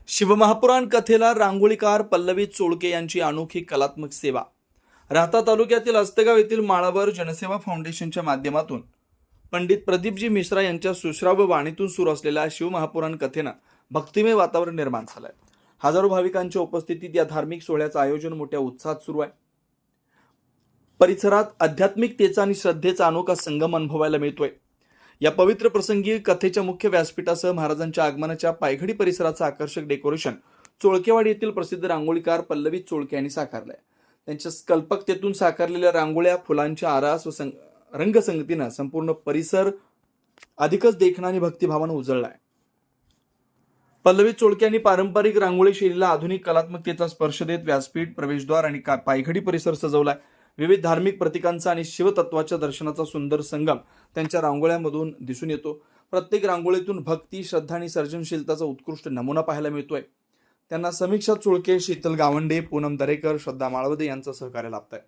शिवमहापुराण कथेला रांगोळीकार पल्लवी चोळके यांची अनोखी कलात्मक सेवा. राहता तालुक्यातील अस्तगाव येथील माळावर जनसेवा फाउंडेशनच्या माध्यमातून पंडित प्रदीपजी मिश्रा यांच्या सुश्राव्य वाणीतून सुरू असलेल्या शिवमहापुराण कथेनं भक्तिमय वातावरण निर्माण झालंय. हजारो भाविकांच्या उपस्थितीत या धार्मिक सोहळ्याचं आयोजन मोठ्या उत्साहात सुरू आहे. परिसरात आध्यात्मिकतेचा आणि श्रद्धेचा अनोखा संगम अनुभवायला मिळतोय. या पवित्र प्रसंगी कथेच्या मुख्य व्यासपीठासह महाराजांच्या आगमनाच्या पायघडी परिसराचं आकर्षक डेकोरेशन चोळकेवाडी येथील प्रसिद्ध रांगोळीकार पल्लवी चोळके यांनी साकारलंय. त्यांच्या कल्पकतेतून साकारलेल्या रांगोळ्या, फुलांच्या आरास व रंगसंगतीनं संपूर्ण परिसर अधिकच देखणा आणि भक्तिभावानं उजळलाय. पल्लवी चोळके यांनी पारंपरिक रांगोळी शैलीला आधुनिक कलात्मकतेचा स्पर्श देत व्यासपीठ, प्रवेशद्वार आणि पायघडी परिसर सजवलाय. विविध धार्मिक प्रतीकांचा आणि शिवतत्वाच्या दर्शनाचा सुंदर संगम त्यांच्या रांगोळ्यामधून दिसून येतो. प्रत्येक रांगोळीतून भक्ती, श्रद्धा आणि सर्जनशीलताचा उत्कृष्ट नमुना पाहायला मिळतोय. त्यांना समीक्षा चोळके, शीतल गावंडे, पूनम दरेकर, श्रद्धा माळवदे यांचं सहकार्य लाभतंय.